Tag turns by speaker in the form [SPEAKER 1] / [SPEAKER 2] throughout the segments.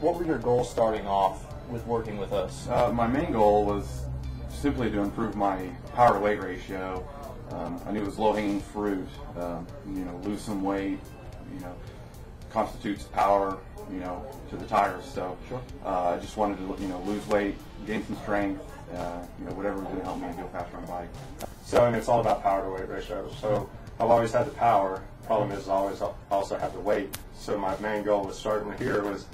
[SPEAKER 1] What were your goals starting off with working with us?
[SPEAKER 2] My main goal was simply to improve my power to weight ratio. I knew it was low-hanging fruit. Lose some weight. Constitutes power. To the tires. So
[SPEAKER 1] Sure.
[SPEAKER 2] I just wanted to lose weight, gain some strength. Whatever was going to help me go faster on the bike.
[SPEAKER 3] So, and it's all about power to weight ratio. So I've always had the power. Problem is, I always also have the weight. So my main goal was starting here was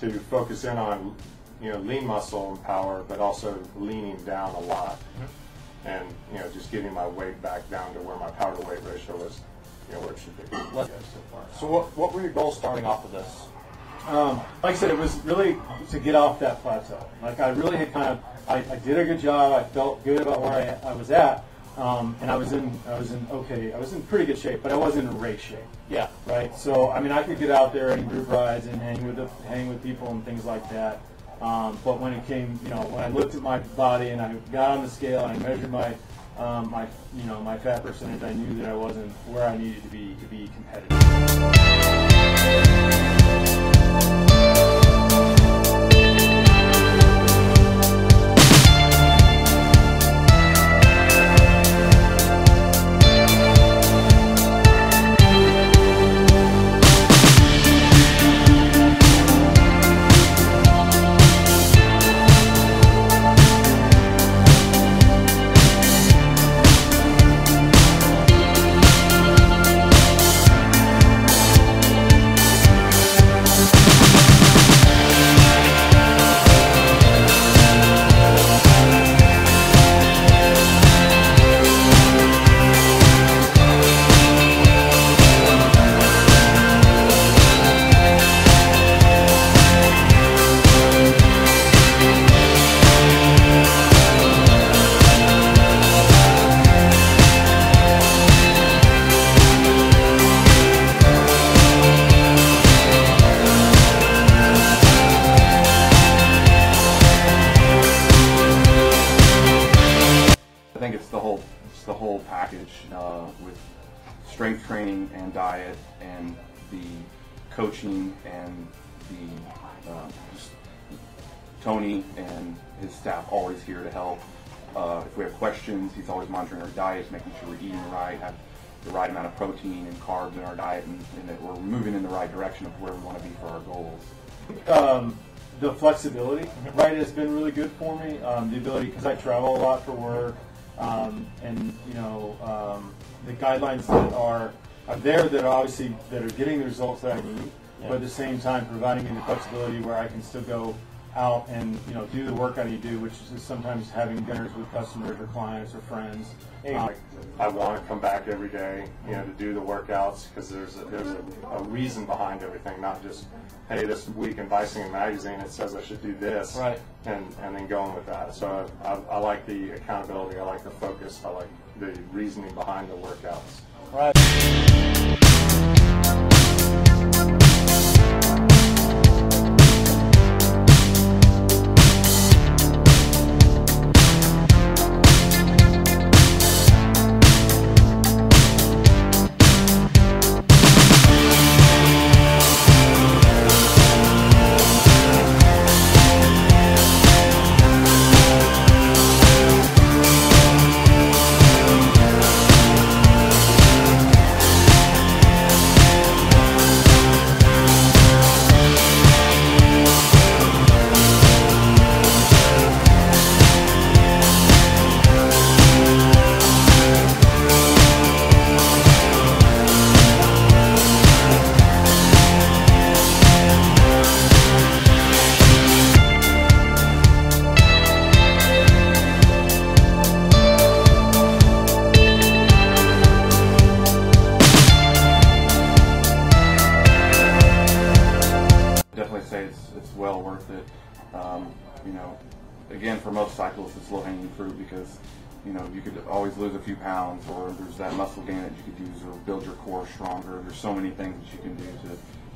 [SPEAKER 3] to focus in on, lean muscle and power, but also leaning down a lot, and just getting my weight back down to where my power to weight ratio was, where it should be.
[SPEAKER 1] So what were your goals starting off with this?
[SPEAKER 4] Like I said, it was really to get off that plateau. Like I really had I did a good job. I felt good about where I was at, and I was in pretty good shape, but I wasn't in race shape.
[SPEAKER 1] Yeah.
[SPEAKER 4] Right. So I mean, I could get out there and group rides and hang with people and things like that. But when it came, when I looked at my body and I got on the scale and I measured my fat percentage, I knew that I wasn't where I needed to be competitive.
[SPEAKER 2] I think it's the whole package with strength training and diet and the coaching and the just Tony and his staff always here to help. If we have questions, he's always monitoring our diets, making sure we're eating right, have the right amount of protein and carbs in our diet, and that we're moving in the right direction of where we want to be for our goals.
[SPEAKER 4] The flexibility, right, has been really good for me. The ability, because I travel a lot for work, and the guidelines that are there that are obviously that are getting the results that I need, but at the same time providing me the flexibility where I can still go out and do the work I need to do, which is sometimes having dinners with customers or clients or friends.
[SPEAKER 3] I want to come back every day, to do the workouts, because there's a reason behind everything, not just, hey, this week in Bicycling Magazine it says I should do this,
[SPEAKER 1] right,
[SPEAKER 3] and then going with that. So I like the accountability, I like the focus, I like the reasoning behind the workouts.
[SPEAKER 1] Right.
[SPEAKER 2] It's well worth it. Again, for most cyclists, it's low-hanging fruit because you could always lose a few pounds, or there's that muscle gain that you could use, or build your core stronger. There's so many things that you can do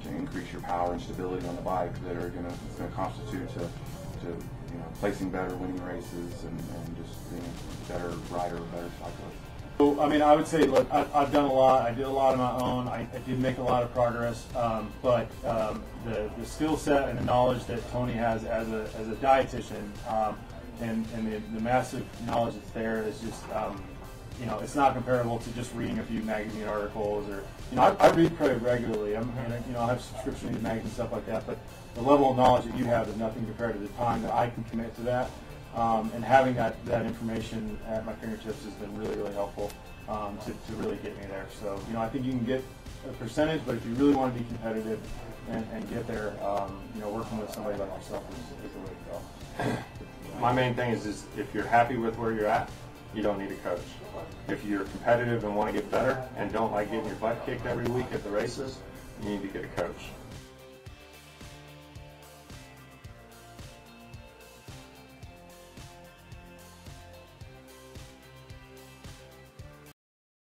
[SPEAKER 2] to increase your power and stability on the bike that are going to constitute to placing better, winning races, and just being a better rider, a better cyclist.
[SPEAKER 4] I mean, I would say, look, I've done a lot. I did a lot on my own. I did make a lot of progress, but the skill set and the knowledge that Tony has as a dietitian, and the massive knowledge that's there is just, you know, it's not comparable to just reading a few magazine articles or, you know, I read pretty regularly. You know, I have subscriptions to magazines and stuff like that, but the level of knowledge that you have is nothing compared to the time that I can commit to that. And having that information at my fingertips has been really, really helpful to really get me there. So, you know, I think you can get a percentage, but if you really want to be competitive and get there, you know, working with somebody like yourself is the way to go.
[SPEAKER 3] My main thing is if you're happy with where you're at, you don't need a coach. If you're competitive and want to get better and don't like getting your butt kicked every week at the races, you need to get a coach.